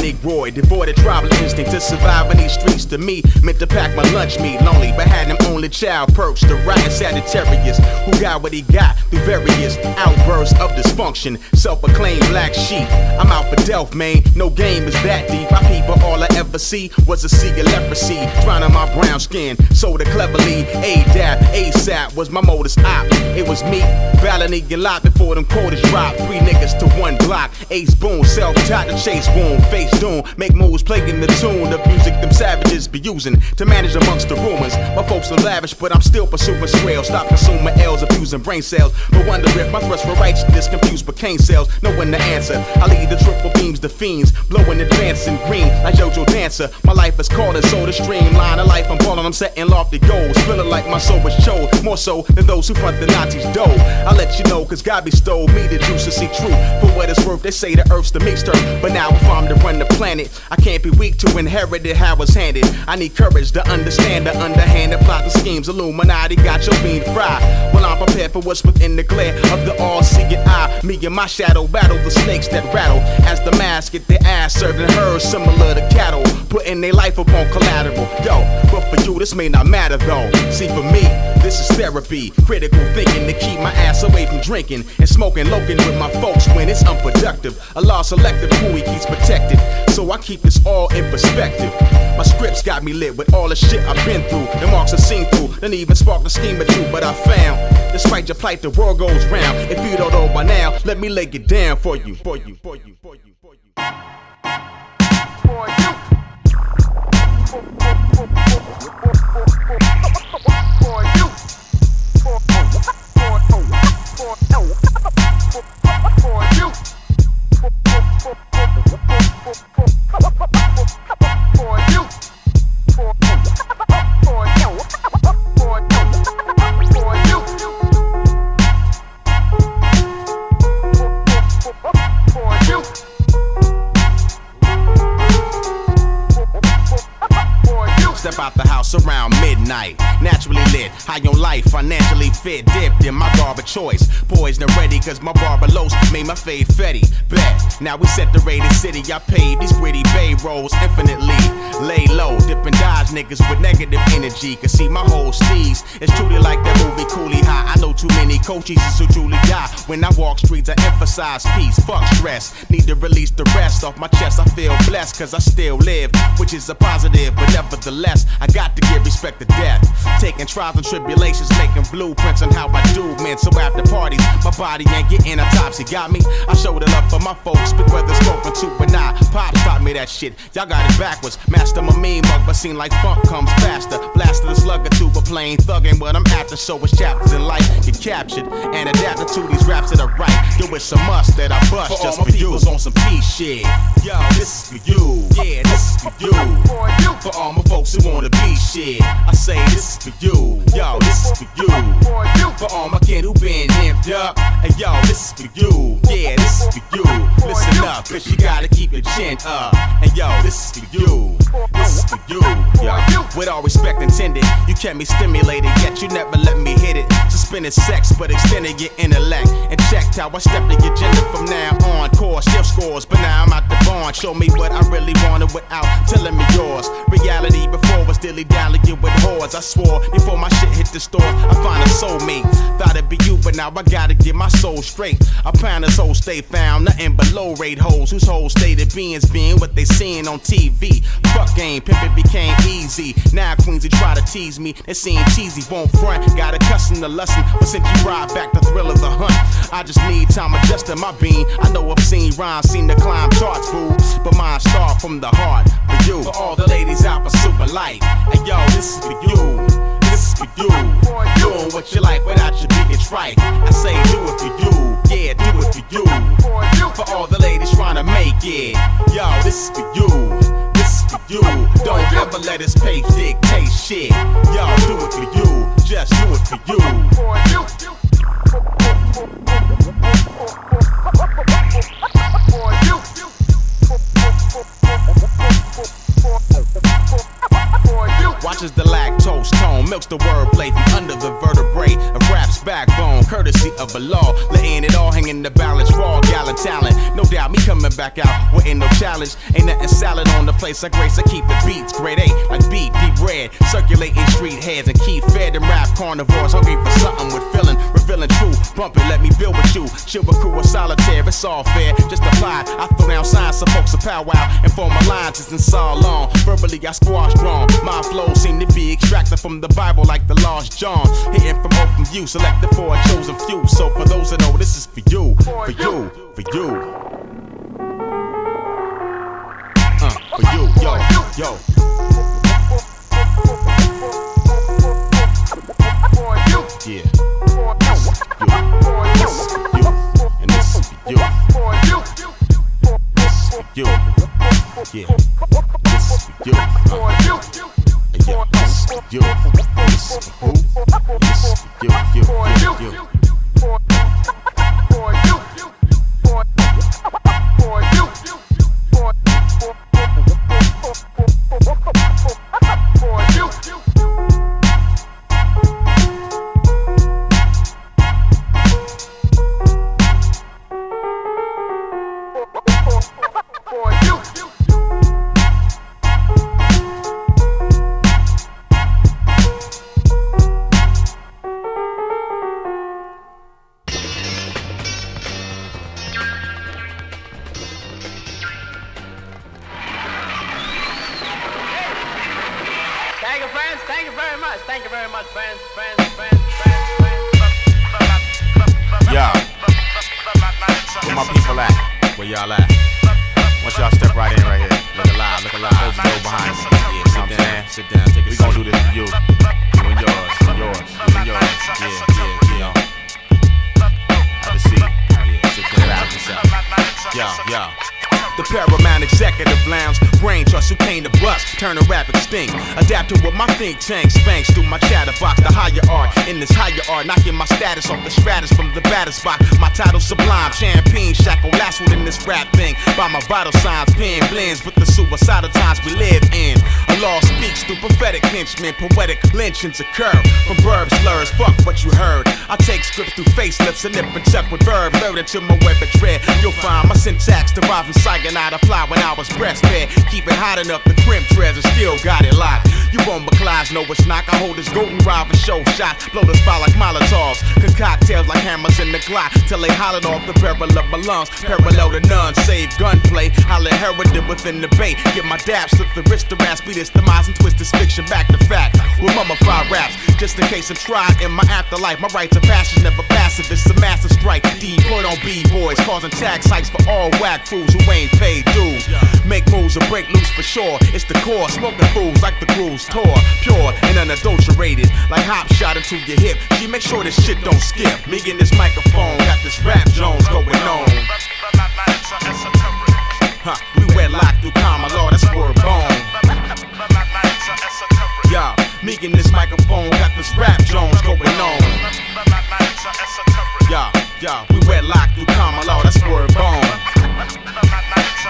Negroid, devoid of tribal instinct to survive in these streets. To me, meant to pack my lunch meat, lonely, but had an only child perched. The riot Sagittarius, who got what he got through various outbursts of dysfunction. Self-proclaimed black sheep. I'm out for Delph, man. No game is that deep. My people, all I ever see was a sea of leprosy. Trying on my brown skin, sold it cleverly. A-Dap, ASAP was my modus op. It was me, battling and locked before them quotas dropped. 3 niggas to 1 block. Ace boom, self-taught to chase boom. Face doom, make moves playing the tune of music them savages be using to manage amongst the ruins. My folks are lavish, but I'm still pursuing swell. Stop consuming L's, abusing brain cells. But wonder if my thrust for righteousness confused cocaine cells. Knowing the answer, I lead the triple beams, the fiends, blowing advancing green like JoJo Dancer. My life is called and so the streamline of life I'm balling. I'm setting lofty goals, feeling like my soul was chose, more so than those who front the Nazis dough. I let you know, cause God bestowed me the juice to see truth. For what it's worth, they say the earth's the mixed earth, but now if I'm to run the planet, I can't be weak to inherit it how it's handed. I need courage to understand the underhanded plot and schemes. Illuminati got your bean fried. Well, I'm prepared for what's within the glare of the all-seeing eye. Me and my shadow battle the snakes that rattle as the mass get their ass served and hers similar to cattle, putting their life upon collateral. Yo, but for you this may not matter though. See, for me this is therapy, critical thinking to keep my ass away from drinking and smoking loking with my folks when it's unproductive. A law selective who he keeps protected, so I keep this all in perspective. My scripts got me lit with all the shit I've been through. The marks are seen through, then even sparked a scheme or two. But I found, despite your plight, the world goes round. If you don't know by now, let me lay it down for you. For you. For you. For you. For you. For you. Step out the house around midnight, naturally lit, high on life, financially fit, dipped in my barber choice, poised and ready, cause my barber los made my fade fetty. Bet, now we set the rated city, I paid these gritty bay rolls infinitely. Lay low, dip and dodge niggas with negative energy, cause see my whole steez, it's truly like that movie Coolie High. I know too many coaches who truly die. When I walk streets I emphasize peace, fuck stress, need to release the rest off my chest. I feel blessed cause I still live, which is a positive, but nevertheless I got to give respect to death. Taking trials and tribulations, making blueprints on how I do, man. So after parties, my body ain't getting autopsy. Got me? I showed it up for my folks, speak whether spoken to or not. Pops taught me that shit, y'all got it backwards. Master my mean mug, but seem like funk comes faster. Blasted a slug or two, but plain thugging what I'm after. So it's chapters in life get captured and adapted to these raps that I write. Yo, it's a must that I bust just for you. On some peace shit. Yo, this is for you. Yeah, this is for you. For all my folks who wanna be shit, I say this is for you. Yo, this is for you. For all my kin who been amped up, and yo, this is for you. Yeah, this is for you. Listen up, cause you gotta keep your chin up. And yo, this is for you. This is for you. Yo, with all respect intended, you kept me stimulated, yet you never let me hit it. Suspended sex, but extended your intellect. And checked how I stepped to your gender from now on. Course, shift scores, but now I'm out the barn. Show me what I really wanted without telling me yours. Reality before was dilly dallying with whores. I swore before my shit hit the store, I find a soulmate. Thought it'd be you, but now I gotta get my soul straight. I pound this whole stay found, nothing but low rate hoes whose whole state of being's being what they seeing on TV. Fuck game, pimpin' became easy. Now queens try to tease me, they seem cheesy, won't front. Got accustomed to lustin', but since you ride back the thrill of the hunt, I just need time adjusting my being. I know obscene rhymes seem to climb charts, boo, but mine start from the heart. For you, for all the ladies out for super light. And yo, this is for you. This is for you. Doing what you like without you being trite. I say do it for you. Yeah, do it for you. For all the ladies trying to make it. Yo, this is for you. This is for you. Don't ever let his pace dictate shit. Yo, do it for you. Just do it for you. Watches the lactose tone, milks the wordplay from under the vertebrae of rap rap's backbone, courtesy of a law. Letting it all hang in the balance, raw gallant talent. No doubt me coming back out with ain't no challenge. Ain't nothing salad on the place like grace. I keep the beats grade A, like beat, deep red. Circulating street heads and keep fed and rap carnivores. Hungry for something with feeling, revealing true. Bump it, let me build with you. Chill with crew of solitaire, it's all fair. Just apply. I throw down signs so folks will powwow and form alliances and saw long. Verbally I squash strong. My flow seem to be extracted from the Bible like the lost John. Hitting from open view, selected for a chosen few. So for those that know, this is for you, for you, for you. For you, yo, yo. Yeah. This is for you. And this is for you. This is for you. Yeah. This is for you. And yeah, this is for you. This is for who? This is for you. Turn a rap extinct. Adapt to what my think tank spanks through my chatterbox. The higher art in this higher art, knocking my status off the stratus from the baddest spot. My title sublime, champagne shackle, lassoed in this rap thing. By my vital signs, pen blends with the suicidal times we live in. A law speaks through prophetic henchmen, poetic lynchings occur from verb slurs. Fuck what you heard. I take scripts through facelifts and nip and tuck with verb. Learn into my web and tread. You'll find my syntax derived from cyanide apply when I was breastfed. Keep it hot enough to crimp treads and still got it locked. You won't McClies know it's not. I hold this golden rod for show shots. Blow the spot like Molotovs. Concoct tails like hammers in the Glock. Till they hollered off the barrel of my lungs. Parallel to none, save gunplay. I'll inherit it within the bait. Get my dap, slip the wrist to rasp. Beat this demise and twist this fiction back to fact. With mummified raps. Just in case I'm tried in my afterlife. My rights of passion never passive. It's a massive strike. Deployed on B-boys. Causing tax hikes for all whack fools who ain't paid dues. Make moves or break loose for sure. It's the core. Smoking fools like the grooves tour. Pure and unadulterated. Like hop shot into your hip. She make sure this shit don't skip. Me and this microphone got this rap Jones going on. Huh, we wet locked through common law, that's word bone. Yeah, me and this microphone got this rap Jones going on. Yeah, we wet locked through common law, that's word bone.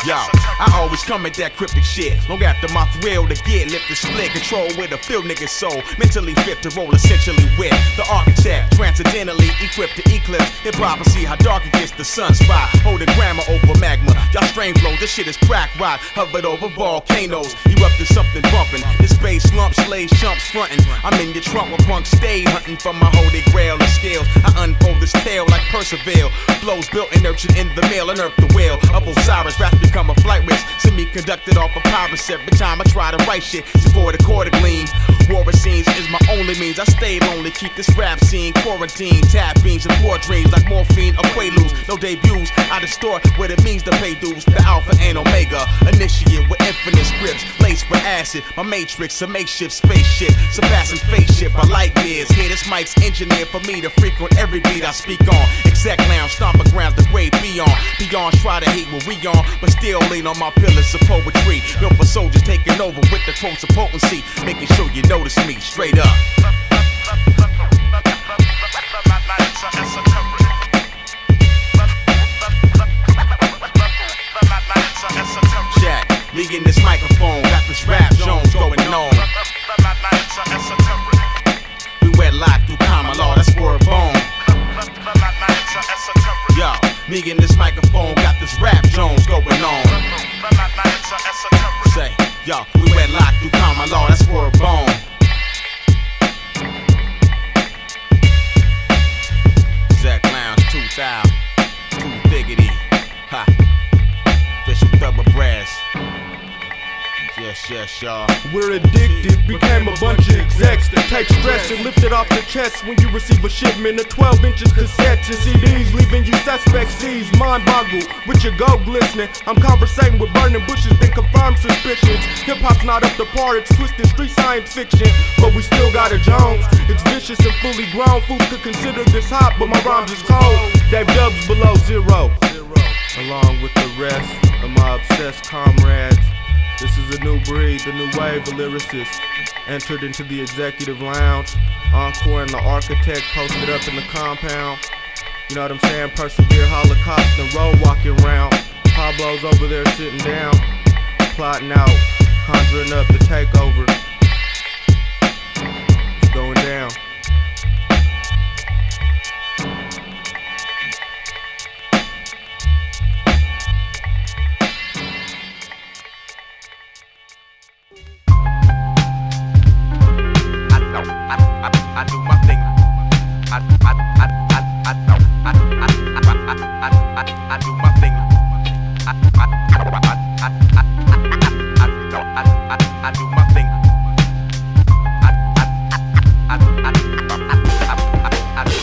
Yo, I always come at that cryptic shit. Long after my thrill to get lift the split. Control with a field nigga's soul. Mentally fit to roll essentially with the architect. Transcendentally equipped to eclipse. Hip hop and see how dark it gets the sunspot. Holding grammar over magma. Y'all strange flow, this shit is crack rock. Hovered over volcanoes. Erupted something bumping. This bass slump, slaves chumps frontin'. I'm in your trunk with punks stay hunting for my holy grail of scales. I unfold this tale like Perseverance. Flows built and nurtured in the mail. Unearth the whale of Osiris. Rap become a flight risk. Semi-conducted off a papyrus every time I try to write shit. Before the quarter gleam. War scenes is my only means. I stay lonely, keep this rap scene quarantine. Tap beans and poor dreams like morphine or quaaludes. No debuts, I distort what it means to pay dues. The alpha and omega, initiate with infinite scripts. Laced with acid, my matrix, a makeshift spaceship. Surpassing spaceship by light years. Here this mic's engineered for me to frequent every beat I speak on. Exec lounge, stomping grounds, the great beyond. Beyond try to hate what we on, but still lean on my pillars of poetry. Built for soldiers taking over with the quotes of potency. Making sure you notice me straight up. Jack, me in this microphone, got this rap Jones going on. We wet locked through common law, that's word bone. we're addicted. Became a bunch of execs that take stress and lift it off the chest when you receive a shipment of 12 inches cassettes and CDs, leaving you suspect C's. Mind boggle with your goat glistening. I'm conversating with burning bushes, then confirmed suspicions. Hip hop's not up to par, it's twisted street science fiction, but we still got a Jones. It's vicious and fully grown. Fools could consider this hot, but my rhymes is cold. Dave Dubs below zero, along with the rest of my obsessed comrades. This is a new breed, the new wave of lyricists. Entered into the executive lounge. Encore and the architect posted up in the compound. You know what I'm saying? Persevere, Holocaust, and road walking round. Pablo's over there sitting down, plotting out, conjuring up the takeover. It's going down. I do my thing. I do my thing. I do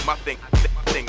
my thing. I do my thing.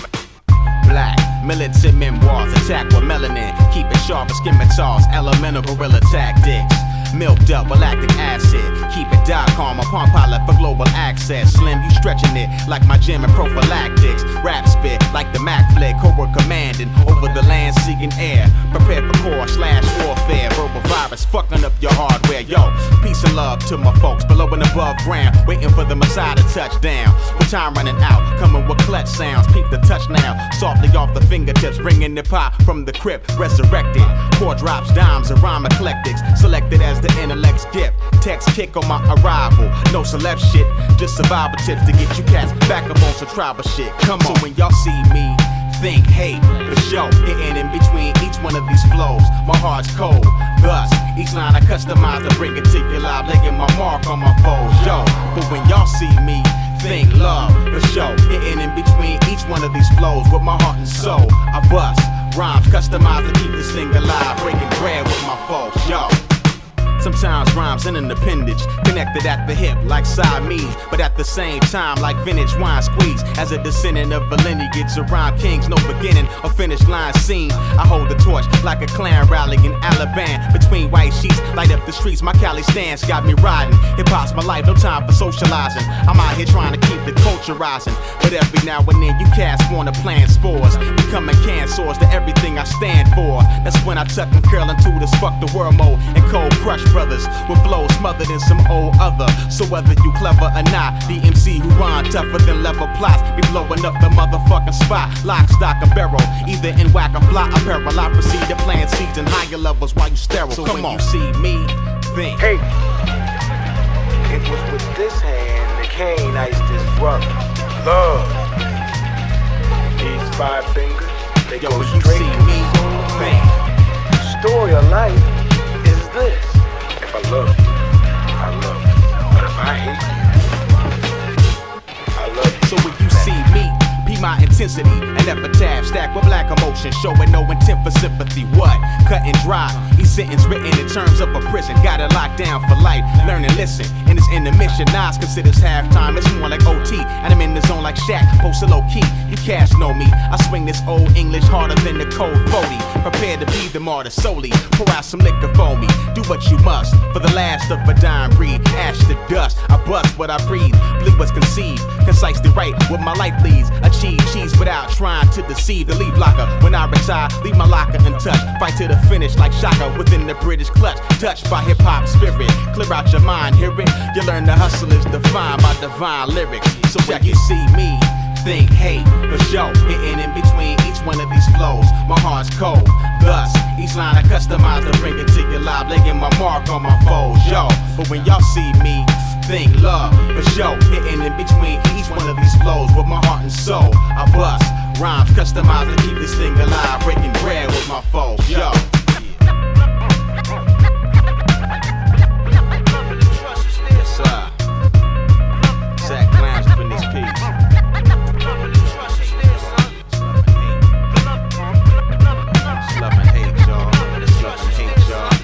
Black militant memoirs, attack with melanin, keep it sharp as scimitars, elemental guerrilla tactics. Milked up with lactic acid, keep it .com, a palm pilot for global access. Slim, you stretching it like my gym and prophylactics. Rap spit like the Mac flick, Cobra commanding over the land, seeking air. Prepare for core/warfare, verbal virus fucking up your hardware. Yo, peace and love to my folks below and above ground, waiting for the Messiah to touch down. With time running out, coming with clutch sounds. Peep the touch now, softly off the fingertips, bringing the pop from the crypt, resurrected. Core drops, dimes, and rhyme eclectics, selected as the intellect's gift. Text kick on my arrival, no celeb shit, just survival tips to get you cats back up on some tribal shit. Come on, so when y'all see me, think hate for show, hitting in between each one of these flows. My heart's cold, thus each line I customize to bring it to your live, leaving my mark on my foes. Yo, but when y'all see me, think love for show, hitting in between each one of these flows with my heart and soul. I bust rhymes customized to keep this thing alive, breaking bread with my folks. Yo. Sometimes rhymes in an appendage, connected at the hip like Siamese, but at the same time like vintage wine squeeze. As a descendant of a lineage of rhyme kings, no beginning or finish line seen. I hold the torch like a clan rally in Alabama. Between white sheets, light up the streets, my Cali stance got me riding. Hip hop's my life, no time for socializing. I'm out here trying to keep the culture rising, but every now and then you cats wanna plant spores, becoming cancers to everything I stand for. That's when I tuck and curl into this fuck the world mode and cold crush brothers with flows smothered in some old other. So whether you clever or not, the MC who rhyme tougher than level plots be blowing up the motherfucking spot. Lock, stock, and barrel, either in whack or fly apparel. I proceed to plant seeds in higher levels while you sterile. So come when on, you see me, think. Hey, it was with this hand that Cain iced his brother. Love. These 5 fingers, they yo, go when you straight see to me, think. the story of life is this. If I love you, I love you. But if I hate you, I love you. So when you see me, be my intensity, an epitaph stacked with black emotion, showing no intent for sympathy. What? Cut and dry. Each sentence written in terms of a prison. Got it locked down for life. Learn and listen. In this intermission, Nas considers halftime. It's more like OT, and I'm in the zone like Shaq. Posted low key. You cats know me. I swing this old English harder than the code 40. Prepare to be the martyr solely. Pour out some liquor for me. Do what you must for the last of a dying breed. Ash to dust. I bust what I breathe. Bleed what's conceived. Concisely right what my life leads. Achieve cheese without trying to deceive the lead blocker. When I retire, leave my locker untouched. Fight to the finish like Shaka within the British clutch. Touched by hip hop spirit. Clear out your mind, hear it. You learn the hustle is defined by divine lyrics. So when you see me, think hate for show, hitting in between each one of these flows. My heart's cold, thus each line I customize to bring it to your live, laying my mark on my foes. Yo, but when y'all see me, think love for show, hitting in between each one of these flows with my heart and soul. I bust rhymes customized to keep this thing alive, breaking bread with my foes. Yo. Yes, sir. Zach Glams up in this piece. Love and hate, y'all. Love and hate, y'all.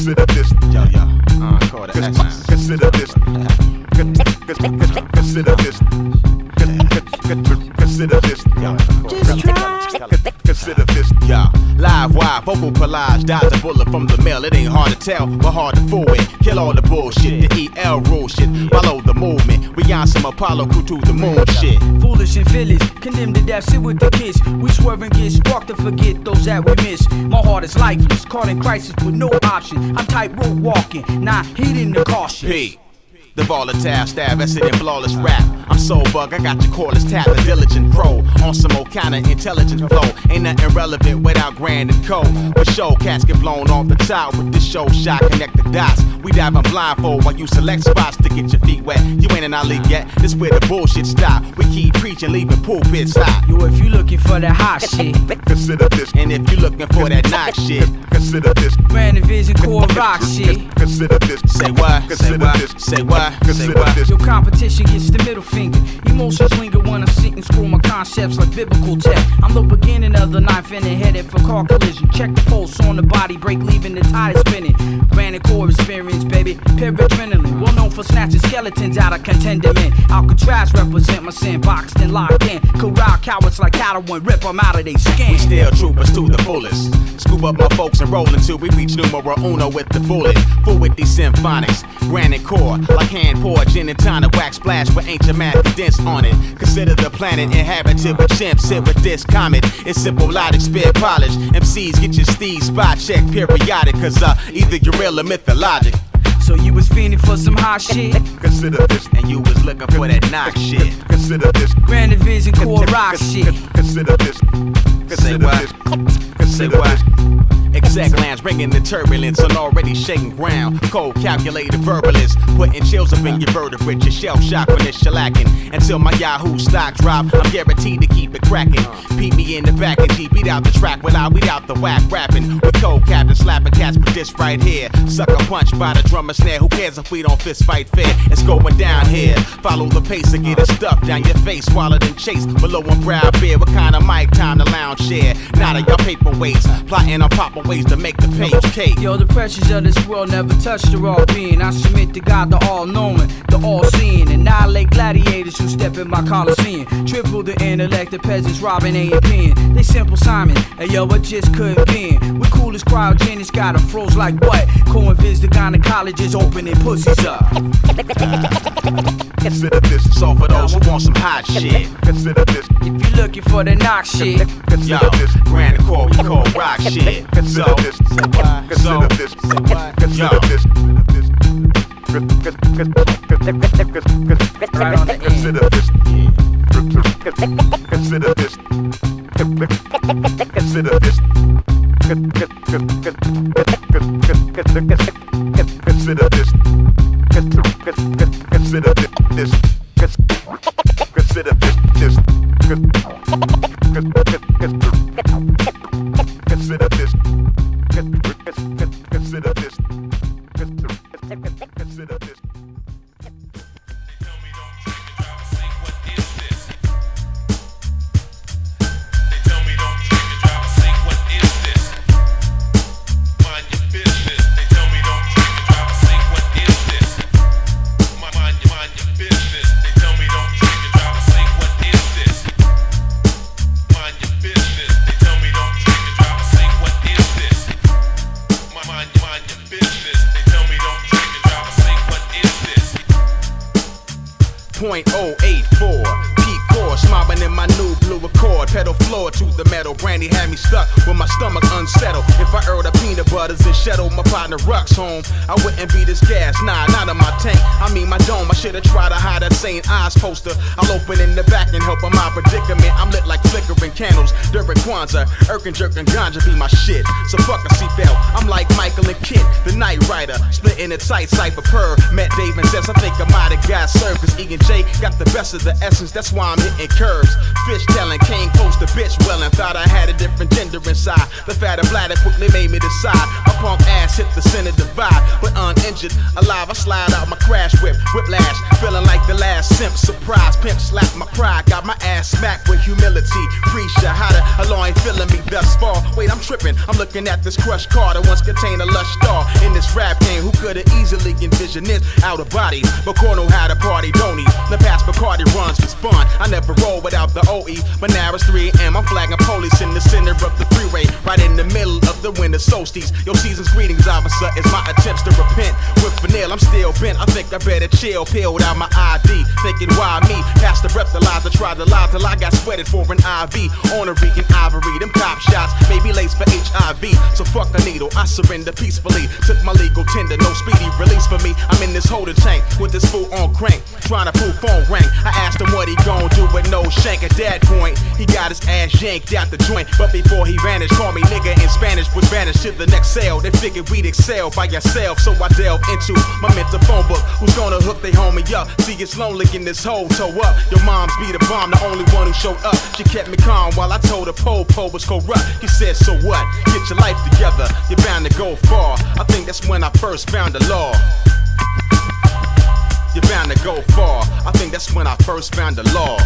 Consider this. Yo, Encore the S. Consider this. Consider this. Consider this. Just try. Consider this. Yo, live wire, vocal collage, dodge a bullet from the mail. It ain't hard to tell, but hard to fool with. Kill all the bullshit, the EL rule shit. Follow the movement. We on some Apollo crew to the moon shit. Foolish and fearless, condemned to death, sit with the kids. We swerve and get sparked to forget those that we miss. My heart is lifeless, caught in crisis with no option. I'm tightrope walking, not heeding the caution. P. The volatile stab, acid and flawless rap. I'm so bug, I got your cordless tap, the diligent pro. On some old kinda intelligent flow. Ain't nothing relevant without grand and code. For show, cats get blown off the top with this show shot, connect the dots. We diving blindfold while you select spots to get your feet wet. You ain't in our league yet, this where the bullshit stop. We keep preaching, leaving pulpits hot. Yo, if you looking for that hot shit, Consider this. And if you looking for that knock shit, Consider this. Brandon Vision core rock shit. Consider this. say what? Say Consider what? this. Say what? Say Consider what? this. Your competition gets the middle finger. Emotions linger when I'm sitting, screw my concepts like biblical text. I'm the beginning of the knife and headed for car collision. Check the pulse on the body, break leaving the tires spinning. Granite core experience, baby, pure adrenaline. Well known for snatching skeletons out of contender men. Alcatraz represent my sin, boxed and locked in. Corral cowards like cattle and rip them out of their skin. We still troopers to the fullest. Scoop up my folks and roll until we reach numero uno with the bullet. Full with these symphonics, granite core, like hand poured gin and tonic, wax splash with ancient math condensed on it. Consider the planet inhabited with chimps, sit with this comet. It's simple logic, spit polish. MCs get your steez spot check periodic, cause either you're real or mythologic. So you was fiending for some hot shit, Consider this. And you was looking for that knock shit. Consider this. Grand Division core rock shit. Consider this. Say Consider what? this. Say Consider what? this. Exec lands bringing the turbulence on already shaking ground. Cold calculated verbalist, putting chills up in your vertebrae. Your shell shock when it's shellacking. Until my Yahoo stock drop, I'm guaranteed to keep it cracking. Peep me in the back and G beat out the track when I weed out the whack rapping. We cold captain slapping cats, but this right here. Sucker punch by the drummer snare. Who cares if we don't fist fight fair? It's going down here. Follow the pace and get it stuffed down your face, swallowed and chased below one brow beer. What kind of mic time to lounge share? Not of your paperweights, plotting on proper ways to make the page cake. Yo, the pressures of this world never touched the raw being. I submit to God, the all-knowing, the all-seeing. Annihilate gladiators who step in my coliseum. Triple the intellect, the peasants robbing A&P. They simple Simon, and yo, I just couldn't be in. We cool as cryogenics, got them froze like what? Co-invis the gynecologist opening pussies up. Consider this. So for those who want some hot shit, Consider this. If you looking for the knock shit, yo, Consider this. Grand Encore, we call rock shit. So, Consider this. Consider this. Consider this. right on the end. Consider this. Consider this. Consider this. Consider this. Consider this. Consider this. Consider this. Consider this. Consider this. .084 peak course, mobbing in my new blue Accord. Pedal floor to the metal. Brandy had me stuck with my stomach unsettled. If I heard the peanut butters and shuttle my partner Rux home, I wouldn't be this gas. Nah, not in my tank. I mean my dome. I should've tried to hide that St. Eyes poster. I'll open in the back and help on my predicament. I'm lit like flickering candles during Kwanzaa. Irkin, jerkin, ganja be my shit. So fuck a seatbelt. I'm like Michael and Kit, the night rider. Splitting a tight cipher purr. Met Dave and says I think I might've got served. Cause E and J got the best of the essence. That's why I'm hitting curves. Fish telling, came close proposed to bitch well and thought I had a different gender inside. The fatter bladder quickly made me decide. A punk ass hit the center divide, but uninjured, alive I slide out my crash whip, whiplash, feeling like the last simp. Surprise, pimp slapped my pride, got my ass smacked with humility. Pre-shot, how the law ain't feeling me thus far. Wait, I'm tripping, I'm looking at this crushed car that once contained a lush star. In this rap game, who could've easily envisioned this out of body? McCornell had a party, don't he? The past Bacardi runs was fun. I never roll without the OE, but now it's 3 AM. I'm flagging police in the center of the freeway, right in the middle of the winter solstice. Your season's greetings, officer, is my attempts to repent. With Vanille, I'm still bent. I think I better chill. Peeled out my ID, thinking why me? Past the breathalyzer, tried to lie till I got sweated for an IV. Ornery and ivory, them cop shots, maybe laced for HIV. So fuck the needle, I surrender peacefully. Took my legal tender, no speedy release for me. I'm in this holder tank with this fool on crank, trying to prove phone rank. I asked him what he gon' do with no shank. At that point, he got his ass yanked out the joint. But before he vanished, called me nigga in Spanish, was banished to the next sale. They figured we'd excel by yourself, so I delve into my mental phone book. Who's gonna hook they homie up? See, it's lonely in this hole, toe up. Your mom's be the bomb, the only one who showed up. She kept me calm while I told her Po was corrupt. He said, so what? Get your life together, you're bound to go far. I think that's when I first found the law. You're bound to go far. I think that's when I first found the law.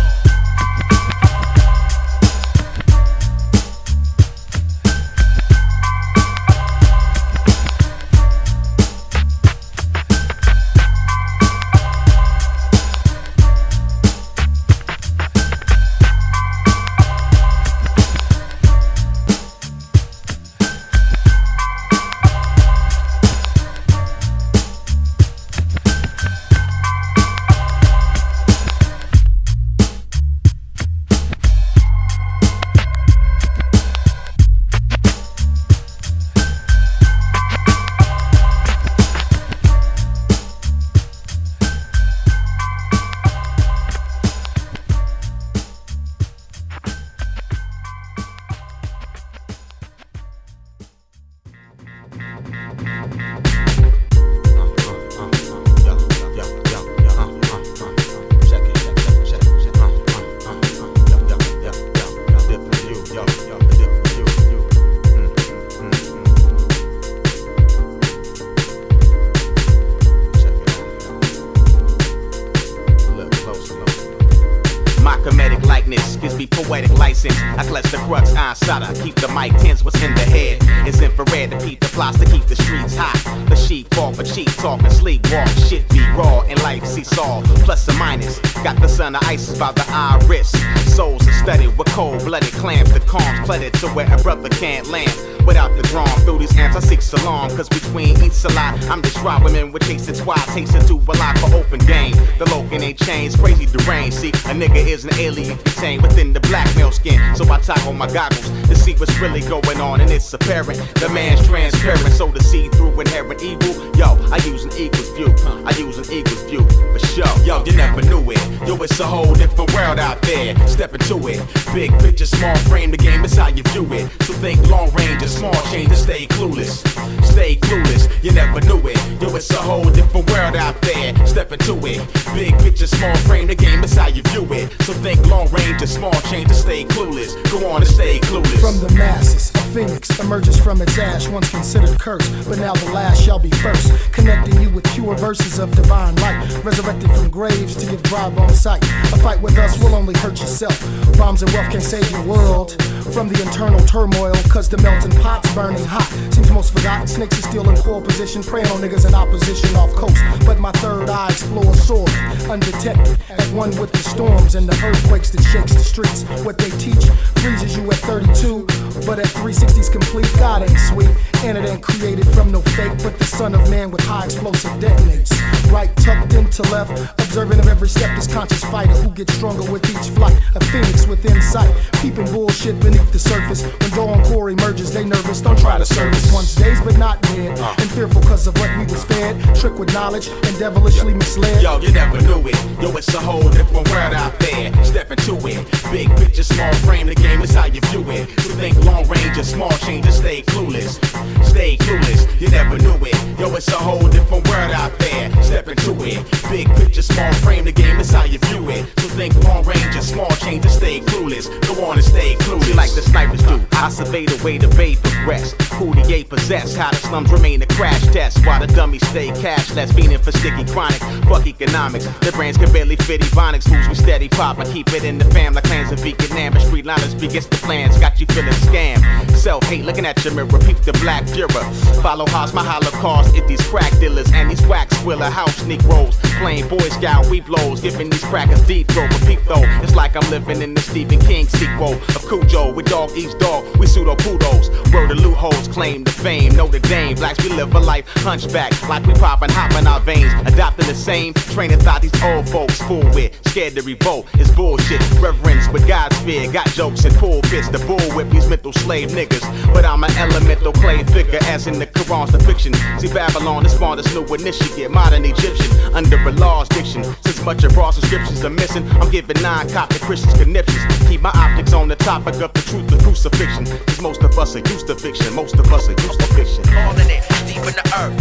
Keep the mic tense, what's in the head? It's infrared to keep the plots to keep the streets hot. The sheep fall for cheap talk and sleep walk. Shit be raw and life seesaw, plus or minus. Got the sun of isis by the iris. Souls are studied with cold-blooded clams. The calms flooded to where a brother can't land. Without the drawn through these amps, I seek salon. Cause between each a lot, I'm just raw women with tasted twice. Tasted to a lot for open game. The Logan ain't changed, crazy deranged. See, a nigga is an alien contained within the blackmail skin. So I toggle my goggles to see what's really going on, and it's apparent. The man's transparent, so to see through inherent evil. Yo, I use an eagle's view. I use an eagle's view, for sure. Yo, you never knew it. Yo, it's a whole different world out there. Step into it. Big picture, small frame, the game is how you view it. So think long range, small changes, stay clueless. Stay clueless, you never knew it. Yo, it's a whole different world out there. Step into it. Big picture, small frame, the game is how you view it. So think long range and small changes, stay clueless. Go on and stay clueless. From the masses, a phoenix emerges from its ash, once considered cursed, but now the last shall be first. Connecting you with pure verses of divine light, resurrected from graves to give bribe on sight. A fight with us will only hurt yourself. Bombs and wealth can't save your world from the internal turmoil, cause the melting pot's burning hot. Seems most forgotten, snakes are still in core position, preying on niggas in opposition off coast. But my third eye explores sword, undetected, at one with the storms and the earthquakes that shakes the streets. What they teach freezes you at 32, but at 360's complete. God ain't sweet, and it ain't created from no fake, but the son of man with high explosive detonates. Right tucked into left, observing of every step, this conscious fighter who gets stronger with each flight. A phoenix within sight, peeping bullshit beneath the surface. When Encore emerges, they nervous, don't try to service one's days, but not dead. And fearful cause of what we was fed, trick with knowledge and devilishly misled. Yo, you never knew it. Yo, it's a whole different world out there. Step into it. Big picture, small frame, the game is how you view it. So think long range and small changes, stay clueless. Stay clueless, you never knew it. Yo, it's a whole different world out there. Step into it. Big picture, small gon' frame the game, it's how you view it. So think long range and small changes, stay clueless. Go on and stay clueless. See, like the snipers do, I survey the way the bay progress. Who the eight possess, how the slums remain a crash test. While the dummies stay cashless, fiending for sticky chronic. Fuck economics, their brains can barely fit ebonics. Fools we steady pop, I keep it in the fam like clans of Vietnam. But street liners begets the plans, got you feeling scam. Self-hate, looking at your mirror, peep the black Führer. Follow Haas, my Holocaust, if these crack dealers and these wax swiller house Negroes. Playing Boy Scout, we blows, giving these crackers deep throat. But peep though, it's like I'm living in the Stephen King sequel of Cujo. With dog eats dog, we pseudo poodles. Word the loopholes, claim the fame. Know the Dame, blacks we live a life hunchback. Like we poppin', hoppin' our veins. Adopting the same train of thought these old folks fool with. Scared to revolt, it's bullshit. Reverence with God's fear, got jokes and pulpits. The bull whip these mental slave niggas. But I'm an elemental clay figure, as in the Quran's the fiction. See Babylon, this spawn this new initiate. Modern Egyptian, under a law's diction. Since much of our subscriptions are missing, I'm giving non-Coptic Christians conniptions. Keep my optics on the topic of the truth of crucifixion. Cause most of us are used to fiction. Most of us are used to fiction. All in it, deep in the earth.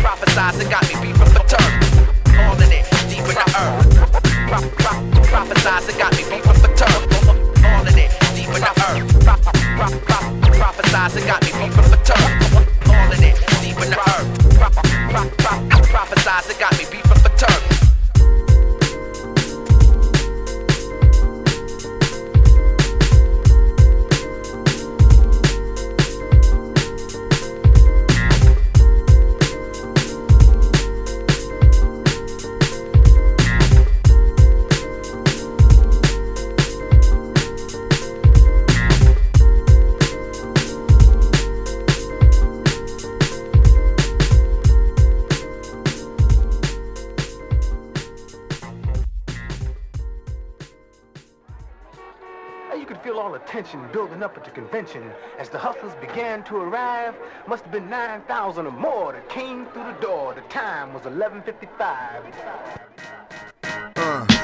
Prophesize, it got me beat from the turf. All in it, deep in the earth. Prophesize, it got me beat from the turf. All in it, deep in the earth. Prophesize, it got me beat from the turf. All in it, deep in the earth. Prophesize, it got me beat from the turf. Tension building up at the convention as the hustlers began to arrive. Must have been 9,000 or more that came through the door. The time was 11:55.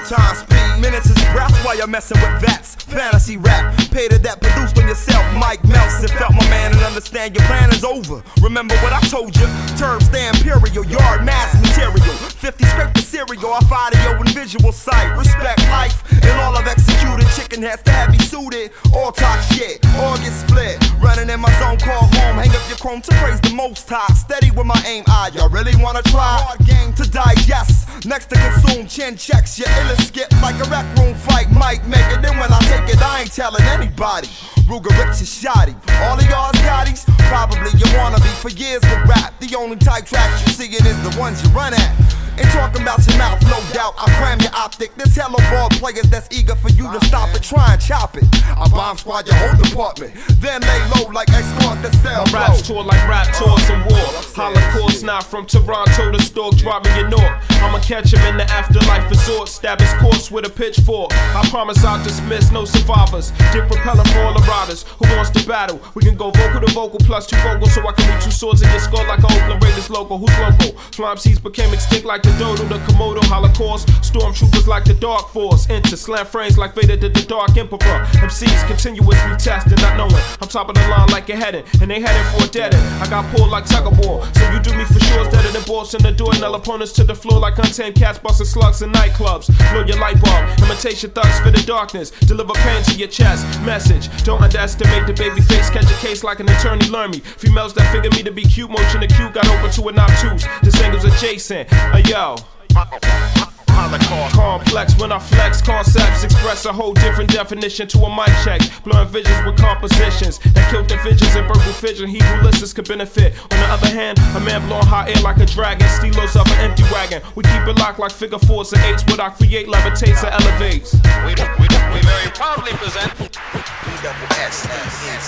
Time, speed, minutes is breath while you're messing with vets. Fantasy rap, paid that produced on yourself. Mike Melson felt my man and understand your plan is over. Remember what I told you? Terms stay imperial, yard mass material. 50 scrape the cereal off audio and visual sight. Respect life and all I've executed. Chicken has to have me suited. All talk shit, all get split. Running in my zone, call home. Hang up your chrome to praise the most high. Steady with my aim, y'all really wanna try? Hard game to digest. Next to consume, chin checks. Your illest skip like a rec room fight. Might make it, then when I take it, I ain't telling anybody. Ruger rips is shoddy. All of y'all's Scotties, probably you wanna be for years with rap. The only type tracks you seeing is the ones you run at. Ain't talking about your mouth, no doubt. I cram your optic. There's hella ball players that's eager for you to stop it. Try and chop it. I bomb squad your whole department. Then lay low like escorts that sell. My raps tour like rap tours and war. Holocaust now from Toronto to Stork, driving your north. I'ma catch him in the afterlife resort. Stab his course with a pitchfork. I promise I'll dismiss no survivors. Dip propeller for all the riders who wants to battle. We can go vocal to vocal plus 2 vocals so I can read 2 swords in your skull like an Oakland Raiders logo. Who's local? Slime seeds became extinct like the Dodo, the Komodo, Holocaust. Stormtroopers like the Dark Force. Enter slam frames like Vader did the Dark Emperor. MCs continuously testing, not knowing I'm top of the line like you're heading, and they heading for a dead end. I got pulled like tug of war, so you do me for sure. It's deader than balls in the door. Nail opponents to the floor like untamed cats busting slugs in nightclubs. Blow your light bulb, imitation thugs for the darkness. Deliver pain to your chest. Message: don't underestimate the baby face. Catch a case like an attorney, learn me. Females that figure me to be cute, motion the cute got open to an obtuse. This angle's adjacent. Yo. Holocaust. Complex when I flex, concepts express a whole different definition to a mic check. Blurring visions with compositions that kill the visions and verbal fission. He who listens could benefit. On the other hand, a man blowing hot air like a dragon. Steelers of an empty wagon. We keep it locked like figure 4s and 8s. What I create levitates and elevates. We very proudly present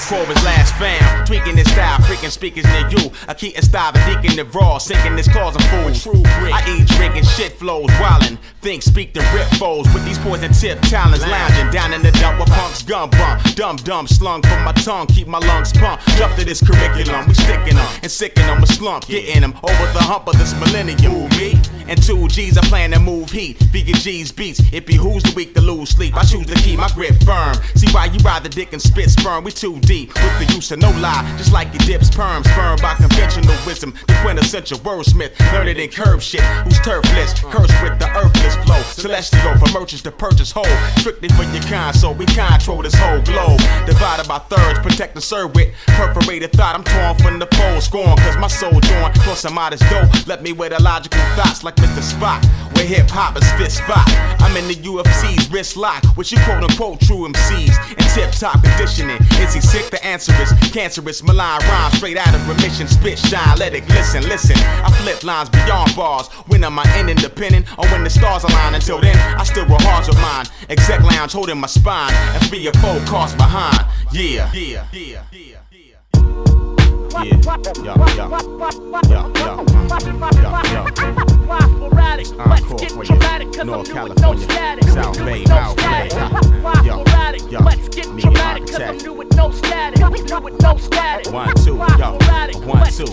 Corbin's last fam, tweaking his style, freaking speakers near you. I keep a style, deacon the raw, sinking his cause and fools. I eat, drinking, shit flows, wildin'. Think, speak the rip foes with these poison tip talents. Lounging down in the dump with punks, gun bump. Dumb, slung from my tongue, keep my lungs pumped. Jump to this curriculum, we sticking them and sicking them a slump. Getting them over the hump of this millennium. Me and 2 G's, I plan to move heat. Vegan G's beats, it behooves the weak to lose sleep. I choose to keep my grip firm. See why you rather dick and spit sperm, we too deep with the use of no lie. Just like you dip sperm, sperm by conventional wisdom. The quintessential wordsmith, learned in curb shit, who's turfless, cursed with the earthless flow. Celestial for merchants to purchase whole, strictly for your kind, so we control this whole globe. Divided by thirds, protect and serve with perforated thought. I'm torn from the fold, scorn, cause my soul joined. Cause some modest dough, let me with illogical thoughts like Mr. Spock, where hip hop is fist spot. I'm in the UFC's wrist lock, which you quote unquote true MCs in tip top conditioning. Is he sick? The answer is cancerous, malign rhyme, straight out of remission. Spit shine, let it glisten, listen. I flip lines beyond bars. When am I independent or when the stars align? Until then, I still roll hard with mine. Exec lounge holding my spine and 3 or 4 cars behind. Yeah. Encore for you, North California, South Bay, Mount Play. Let's get dramatic, cause I'm new with no static. 1, 2, yo, 1, 2.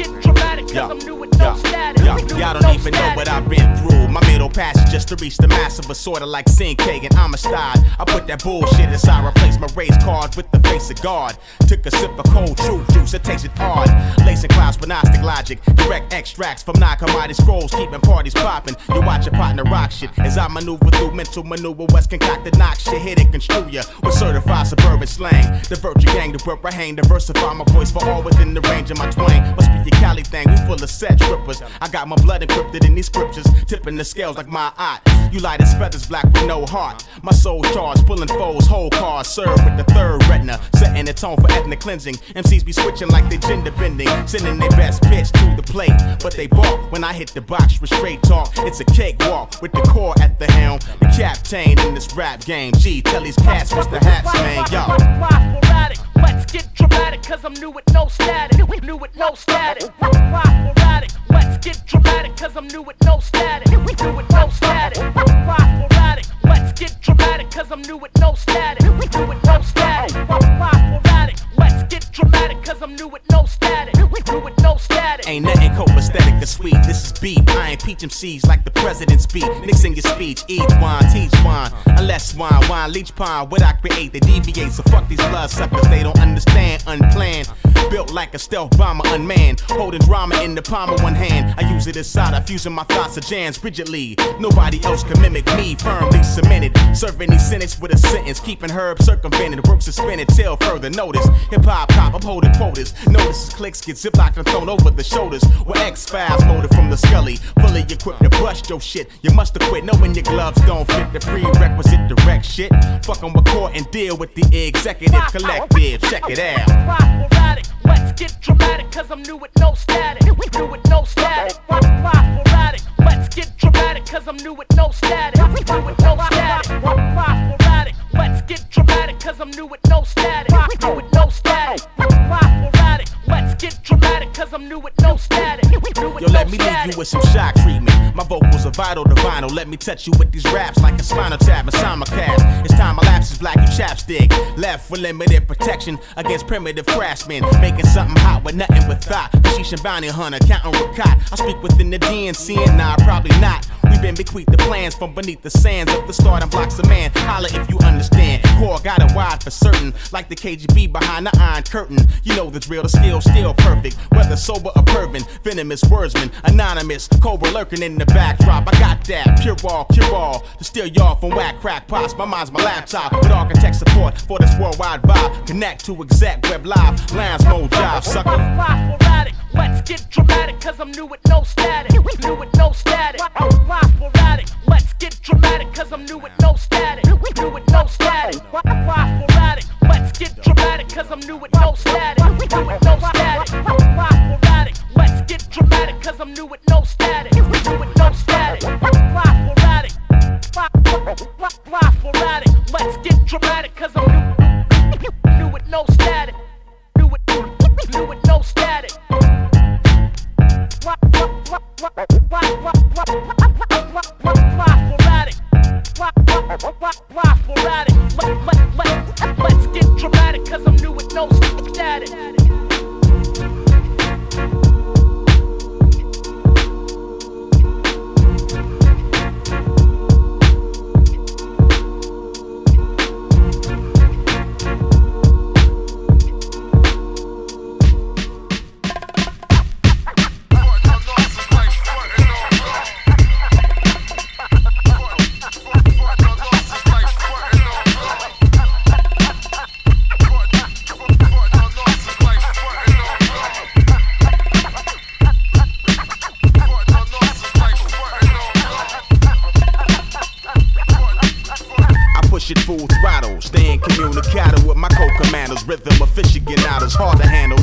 Y'all don't even know what I've been through. My middle passage just to reach the massive, sorta like Sinkay and Amistad. I put that bullshit aside, replace my race card with the face of God. Took a sip of cold truth juice, it tasted hard. Lacing clouds with Gnostic logic, direct extracts from non-commodity scrolls, keeping parties popping. You watch your partner rock shit as I maneuver through mental maneuver. West concocted knock shit, hit it, construe ya with certified suburban slang. The virtue gang, the where I hang, diversify my voice for all within the range of my twang. Must be your Cali thing, we full of set trippers. I got my blood encrypted in these scriptures, tipping the scales like my eye. You light as feathers, black with no heart. My soul charged, pulling foes, whole cars, served with the third retina, setting the tone for ethnic cleansing. MCs be switching like they gender bending, sending their best pitch to the plate, but they balk when I hit the box with straight talk. It's a cakewalk with the core at the helm, the captain in this rap game. G, tell these cats what's the haps, man, yo. Sporadic, let's get dramatic, cause I'm new with no static. New with no static. Sporadic, let's get dramatic, cause I'm new with no static. New with no static. Sporadic, let's get dramatic, cause I'm new with no static. New with no static. Sporadic, let's get dramatic, cause I'm new with no static. New with no static. Ain't nothing copacetic or sweet, this is beef. I ain't peach MCs like the president's speech. Mixing your speech, each wine, teach wine. Unless wine, leech pine. What I create, they deviate. So fuck these blood suckers, they don't understand. Unplanned, built like a stealth bomber, unmanned. Holding drama in the palm of one hand. I use it as solder, fusing my thoughts of jams rigidly. Nobody else can mimic me, firmly cemented. Serving these sentences with a sentence, keeping herb circumvented. Works suspended till further notice. Hip hop pop, I'm holding quotas. Notice clicks get ziplocked and thrown over the shoulders. With X-Files motive from the Scully. Fully equipped to bust your shit. You must have quit knowing your gloves don't fit the prerequisite direct shit. Fucking with court and deal with the executive collective. Check it out. Sporadic, let's get dramatic, cause I'm new with no static. New with no static. Sporadic, let's get dramatic, cause I'm new with no static. New with no static. Sporadic, let's get dramatic, cause I'm new with no static. New with no static. Sporadic, let's get dramatic, cause I'm new with no static. Yo, let me leave you with some shock treatment. My vocals are vital to vinyl. Let me touch you with these raps like a spinal tap and simulcast. It's time my lapses black you chapstick. Left with limited protection against primitive craftsmen. Making something hot with nothing but thought. Sheesh and bounty hunter, counting Rakat. I speak within the DNC and nah, probably not. We've been bequeathed the plans from beneath the sands of the starting blocks of man. Holla if you understand. Core got it wide for certain, like the KGB behind the iron curtain. You know the drill, the skill still perfect. Whether sober or pervin, venomous wordsman, anonymous, cobra lurking in the backdrop. I got that pure all, to steal y'all from whack crack pots. My mind's my laptop with architect support for this worldwide vibe. Connect to exec web live, lines mode job, sucker. Sporadic, let's get dramatic, cause I'm new with no static. New with no static. Sporadic, let's get dramatic, cause I'm new with no static. New with no static. Sporadic, let's get dramatic, cause I'm new with no static. New with no static. Sporadic, let's get dramatic, cause I'm new with no static. New with no static. Sporadic, sporadic, let's get dramatic, cause I'm new with no static. New with no static. Sporadic, let's get dramatic, cause I'm new with no static.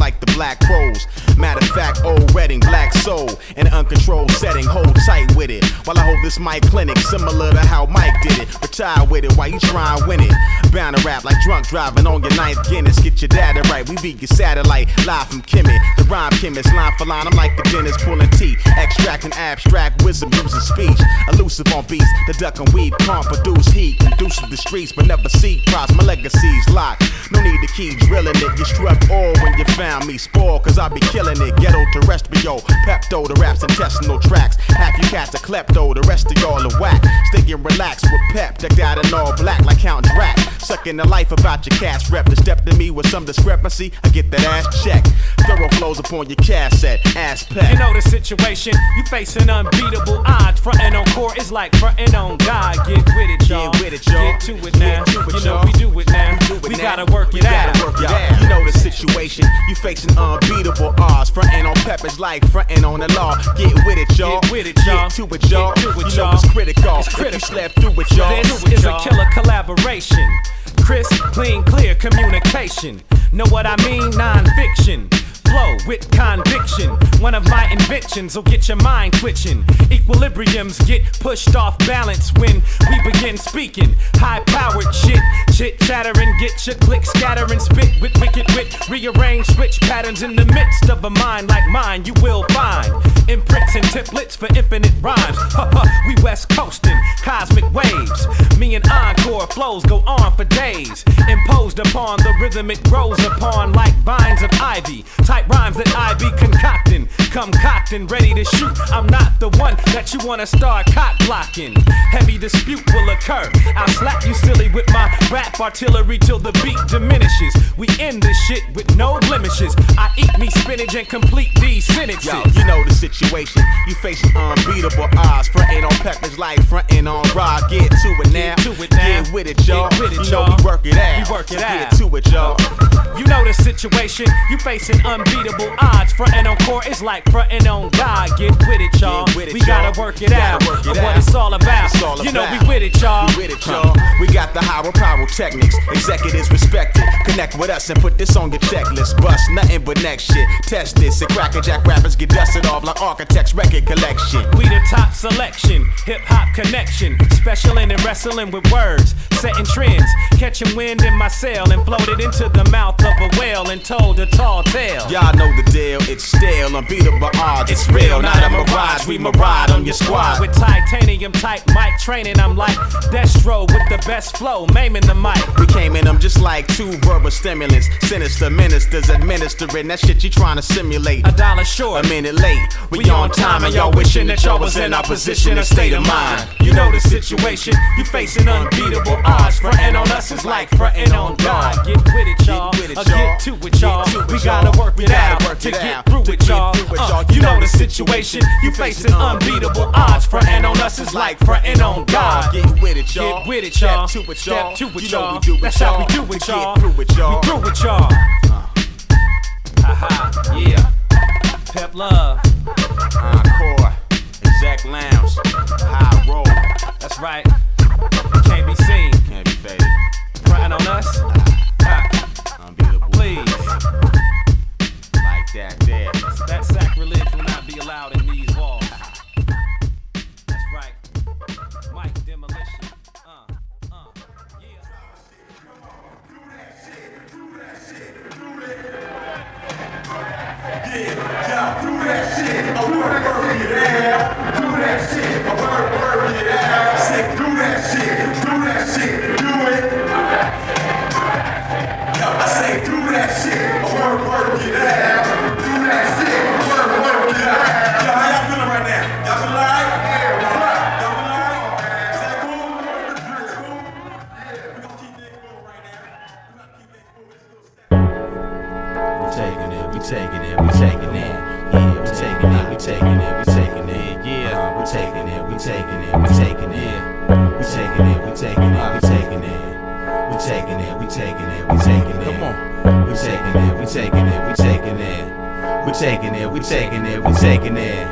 like the Black Crows. Matter of fact, old Redding, black soul, in an uncontrolled setting, hold tight with it. While I hold this mic clinic, similar to how Mike did it. Retire with it while you try and win it. Bound to rap like drunk driving on your ninth Guinness. Get your data right, we beat your satellite, live from Kimmy. The rhyme chemist, line for line, I'm like the dentist pulling teeth. Extracting abstract wisdom using speech. Elusive on beats, the duck and weave can't produce heat. Induces the streets, but never seek props. My legacy's locked. No need to keep drilling it. You struck all when you found me. Spoil, cause I be killing it. Ghetto terrestrial, Pepto, the raps intestinal tracks. Half you cats a klepto, the rest of y'all are whack. Sticking relaxed with Pep, decked out in all black like Count Drac. Sucking the life about your cats rep. To step to me with some discrepancy, I get that ass checked. Thorough flows upon your cassette, ass Pep. You know the situation, you facing unbeatable odds. Frontin' on court is like frontin' on God. Get with it, y'all. Get with it, y'all. Get to it now. You know we do it now. We gotta work it out. You know the situation, you facing unbeatable odds. Frontin' on Pep is like frontin' on the law. Get with it, y'all. Get with it, y'all. Get to it, y'all. Get to it, you know y'all. it's critical. It's critical. If you slept through it, y'all. This is a killer collaboration. Crisp, clean, clear communication. Know what I mean? Non-fiction. Flow with conviction. One of my inventions will get your mind twitching. Equilibriums get pushed off balance when we begin speaking. High-powered shit, chit-chattering, get your click scattering, spit with wicked wit. Rearrange switch patterns in the midst of a mind like mine. You will find imprints and templates for infinite rhymes. We west coasting, cosmic waves. Me and Encore flows go on for days. Imposed upon the rhythm it grows upon like vines of ivy. Type rhymes that I be concocting. Come cocked and ready to shoot. I'm not the one that you wanna start cock blocking. Heavy dispute will occur. I'll slap you silly with my rap artillery till the beat diminishes. We end this shit with no blemishes. I eat me spinach and complete these sentences. Yo, you know the situation, you facing unbeatable odds. Frontin' on Pepper's life, frontin' on Rod. Get to it now. Get to it now. Get with it, y'all. Get with it, you know y'all. we work it out. We work it out. Get to it, y'all. You know the situation, you facing unbeatable odds. Frontin' on court is like frontin' on God. Get with it, y'all. With it, we gotta work it out. Of what it's all about. You know we with it, y'all. We with it, y'all. We got the higher power techniques. Executives respected. Connect with us and put this on your checklist. Bust nothing but next shit. Test this and crack and jack rappers get dusted off like architects' record collection. We the top selection, hip hop connection. Special in and wrestling with words. Setting trends. Catching wind in my sail and floated into the mouth of a whale and told a tall tale. Y'all know the deal, it's still unbeatable odds. It's real, not a mirage. We mirage on your squad. With titanium type mic training, I'm like Destro with the best flow, maiming the mic. We came in them just like two verbal stimulants. Sinister ministers administering that shit you trying to simulate. $1 short, a minute late. We on time and y'all wishing that y'all was in our position and state of mind. You know the situation, you facing unbeatable odds. Frontin' on us is like frontin' on God. Get with it, y'all. Get to it, y'all. We gotta work it out to get through it, y'all. You know the situation, you facing unbeatable odds. Frontin' on us is like frontin' on God. Get with it, y'all. Get with it, y'all. Step to it, y'all. Step to it, You know y'all. we do it, That's how we y'all. do it, To y'all. get through it, y'all. We through it, y'all. Haha, yeah. Pep Love. Encore. Exact Lounge. High roll. That's right. Can't be seen. Can't be faded. Frontin' on us. Unbeatable. Please. Like that there. That sacrilege will not be allowed in these walls. That's right. Mike Demolition. Yeah, do that shit. I wanna work it out. Do that shit. I wanna work it out. Say, do that shit. Do that shit. Do it. Yo, I say, do that shit. I wanna work it out. Do that shit. I wanna work it out. Yo, how y'all feeling right now? Y'all feel alright? Yeah, what's up? Y'all feel alright? Is that cool? It's cool? Yeah, we gonna keep that cool right now. We gonna keep that cool. We taking it, we taking it, we taking it. Yeah, we taking it, we taking it, we taking it. Yeah, we taking it, we taking it, we taking it. We taking it, we taking it, we taking it. We taking it, we taking it, we taking it. Come on. We taking it, we taking it, we taking it. We taking it, we taking it, we taking it.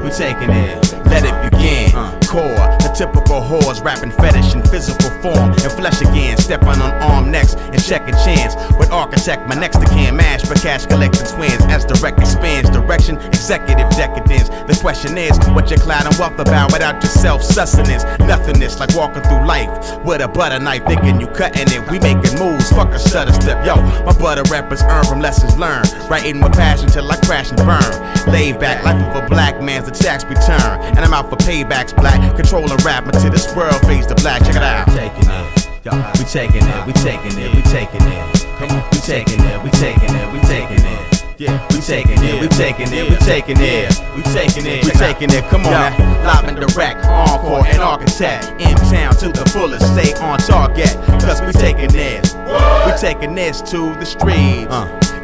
We taking it, let it begin. Core, the typical whores rapping fetish in physical form and flesh again. Stepping on arm necks and checking chins. With architect, my next to can mash, but cash collecting twins. As the record spins, direction, executive decadence. The question is, what you cloud and wealth about without your self-sustenance? Nothingness, like walking through life with a butter knife, thinking you cutting it. We making moves, fuck a stutter step. Yo, my butter rappers earn from lessons learned. Writing with passion till I crash and burn. Laid back, life of a black man's the tax return. And I'm out for paybacks, black. Controlling rap until this world fades to black. Check it out. Taking it. We taking it, we taking it, we taking it. Come on, we taking it, we taking it, we taking it. Yeah, we taking it, we taking it, we taking it, we taking it, we taking it. Come on, now. Live and direct, Encore and Architect. In town to the fullest, stay on target. Cause we taking this, we taking this to the streets.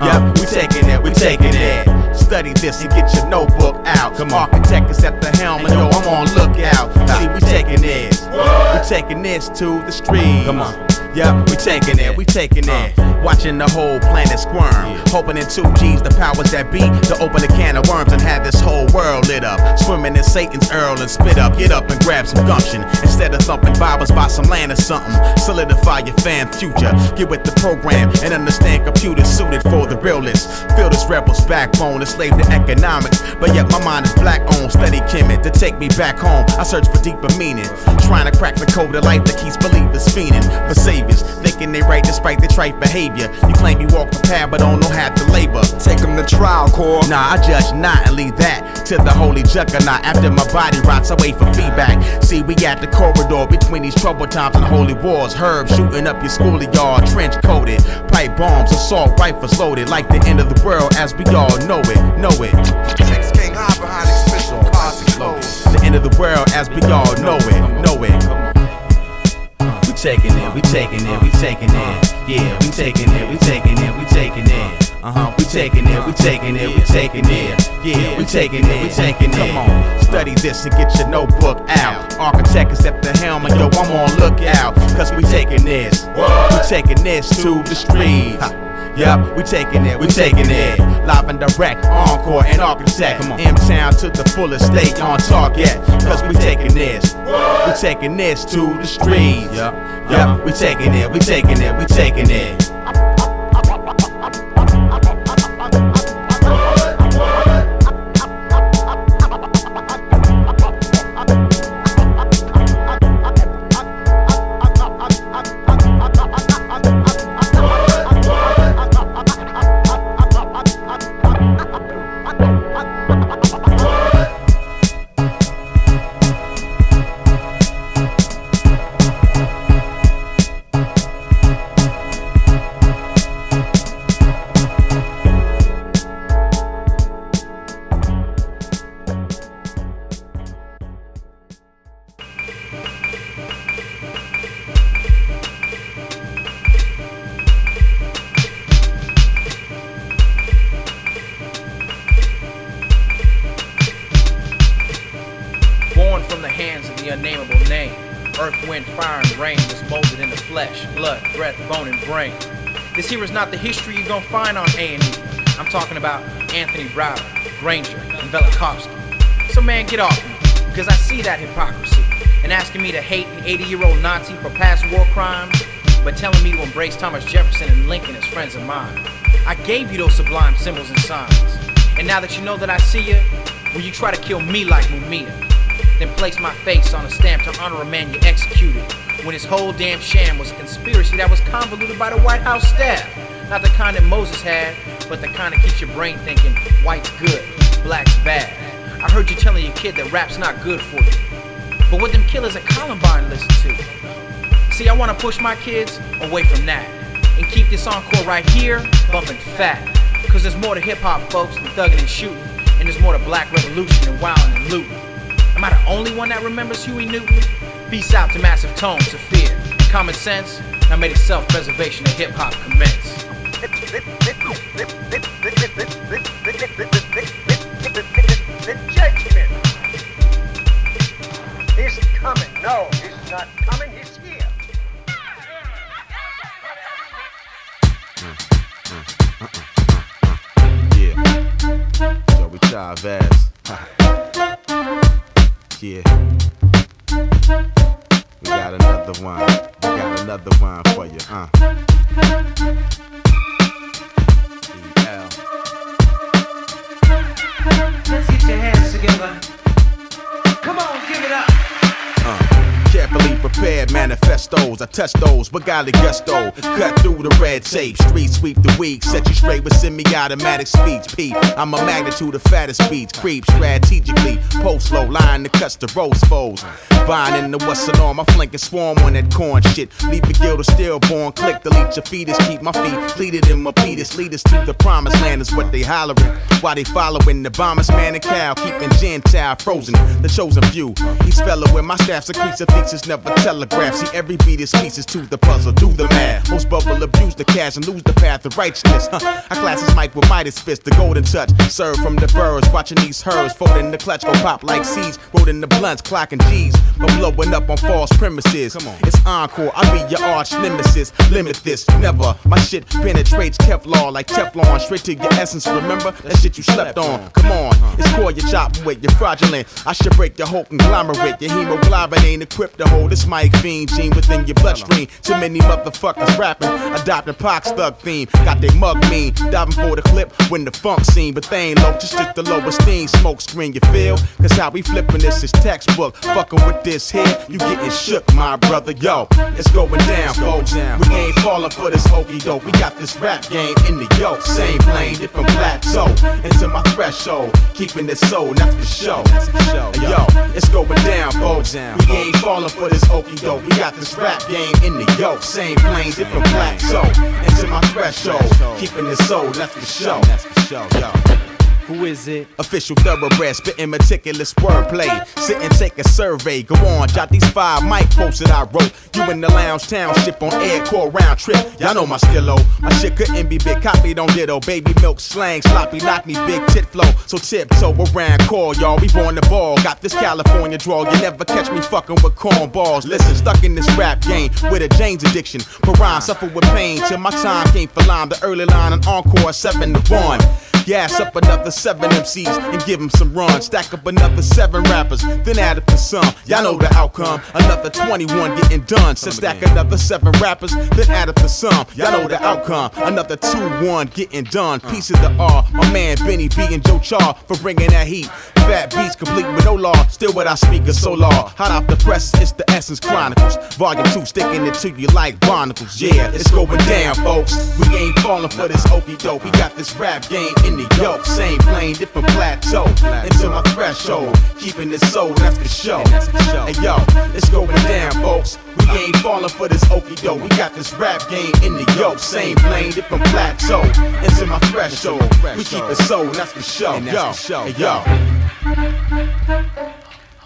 Yep, we taking it, we taking it. Study this and get your notebook out. Come on, Architect is at the helm and yo, I'm on lookout. See, we taking this, we taking this to the streets. Come on. Yep, we taking it, we taking it. Watching the whole planet squirm. Hoping in 2G's the powers that be to open a can of worms and have this whole world lit up. Swimming in Satan's Earl and spit up. Get up and grab some gumption. Instead of thumping Bibles by some land or something. Solidify your fan future. Get with the program and understand computers suited for the realest. Feel this rebel's backbone, enslaved to economics. But yet my mind is black on, steady Kemet to take me back home. I search for deeper meaning. Trying to crack the code of life that keeps believers fiending for saviors. Thinking they right despite their trite behavior. You claim you walk the path but don't know how to labor. Take them to trial, Core. Nah, I judge not and leave that to the holy juggernaut. After my body rots, I wait for feedback. See, we at the corridor between these troubled times and holy wars. Herbs shooting up your schoolyard, trench coated. Pipe bombs, assault rifles loaded. Like the end of the world as we all know it, know it. Six King high behind expensive cars and clothes. The end of the world as we all know it, know it. We taking it, we taking it, we taking it. Yeah, we taking it, we taking it, we taking it. We taking it, we taking it, we taking it. Yeah, we taking it, we taking it. Come on, study this and get your notebook out. Architect is at the helm and yo, I'm on lookout. Cause we taking this, we taking this to the streets. Yup, we taking it, we taking it. Live and direct, Encore and Architect. M-Town to the fullest, stay on target. Cause we taking this, we taking this to the streets. Yup, we taking it, we taking it, we taking it. This here is not the history you're gonna find on A&E. I'm talking about Anthony Browder, Granger, and Velikovsky. So man, get off me, because I see that hypocrisy. And asking me to hate an 80-year-old Nazi for past war crimes, but telling me to embrace Thomas Jefferson and Lincoln as friends of mine. I gave you those sublime symbols and signs. And now that you know that I see you, will you try to kill me like Mumia? Then place my face on a stamp to honor a man you executed, when his whole damn sham was a conspiracy that was convoluted by the White House staff. Not the kind that Moses had, but the kind that keeps your brain thinking white's good, black's bad. I heard you telling your kid that rap's not good for you. But what them killers at Columbine listen to? See, I wanna push my kids away from that and keep this Encore right here bumping fat. Cause there's more to hip-hop, folks, than thugging and shooting. And there's more to black revolution than wilding and looting. Am I the only one that remembers Huey Newton? Peace out to massive tones of fear. Common sense, now may the self-preservation of hip-hop commence. The judgment is coming. No, it's not coming, it's here. Yeah, Joey Chavez. Yeah. We got another one. We got another one for you. Let's get your hands together. Come on, give it up. Carefully prepared manifestos. I touch those, but golly gusto. Cut through the red tape. Street sweep the weak. Set you straight with semi-automatic speech. Peep, I'm a magnitude of fattest speech. Creep strategically. Post low, line the cuts to roast foes. Buying in the western arm, my flanking swarm on that corn shit. Leave the guild of stillborn. Click, delete your fetus. Keep my feet pleated in my penis. Lead us to the promised land is what they hollering. While they following the bombers, man and cow. Keeping Gentile frozen. The chosen few. Each fella with my staff secretes a thesis, never telegraph. See every beat is pieces to the puzzle. Do the math. Most bubble abuse the cash and lose the path of righteousness. I class this mic with Midas fist, the golden touch. Served from the birds, watching these herds. Folding the clutch, go pop like seeds. Rolling the blunts, clocking G's. But blowing up on false premises. Come on. It's Encore, I be your arch nemesis. Limit this, never. My shit penetrates Kevlar like Teflon. Straight to your essence, remember? That shit you slept on. Come on, it's core you're chopping with. You're fraudulent. I should break your whole conglomerate. Your hemoglobin ain't equipped to hold this mic fiend gene within your bloodstream. Too many motherfuckers rapping, adopting Pac's thug theme. Got they mug mean, diving for the clip when the funk scene. But they ain't low, just the low esteem. Smoke screen, you feel? Cause how we flipping this is textbook. Fucking with this here, you getting shook, my brother. Yo, it's going down, folks. We ain't falling for this hokey dope. We got this rap game in the yoke. Same plane, different plateau. Into my threshold, keeping it soul, not for show. Yo, it's going down, folks. We ain't falling for this hokey dope. We got this rap game in the yoke. Same plane, different plateau. Into my threshold, keeping it soul, not for show. Yo. Who is it? Official thoroughbred, spitting meticulous wordplay. Sit and take a survey. Go on, jot these 5 mic quotes that I wrote. You in the lounge township on Aircore round trip. Y'all know my skillo. My shit couldn't be big, copied on ditto. Baby milk slang, sloppy, knock me, big tit flow. So tiptoe around core, y'all. We born the ball. Got this California draw. You never catch me fucking with cornballs. Listen, stuck in this rap game with a James addiction. For rhyme, suffer with pain till my time came for lime. The early line on Encore 7-1. Gas up another 7 MCs and give them some runs. Stack up another 7 rappers, then add up to some. Y'all know the outcome. Another 21 getting done. So stack another 7 rappers, then add up to some. Y'all know the outcome. Another 2-1 getting done. Piece of the R. My man Benny B and Joe Char for bringing that heat. Fat beats complete with no law. Still what I speak is so law. Hot off the press, it's the Essence Chronicles. Volume 2 sticking it to you like barnacles. Yeah, it's going down, folks. We ain't falling for this okey doke. We got this rap game in the yoke. Same plane, different plateau. Into my threshold, keeping it soul, that's for show. Hey yo, it's going down, folks. We ain't falling for this okey doke. We got this rap game in the yoke. Same plane, different plateau. Into my threshold, we keep it soul, that's for show. Yo, hey yo.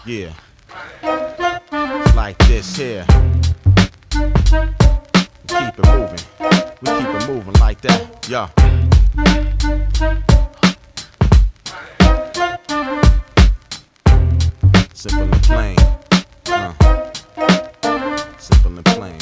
Yeah. Like this here. We keep it moving. We keep it moving like that. Yo. Simple and plain. Simple and plain.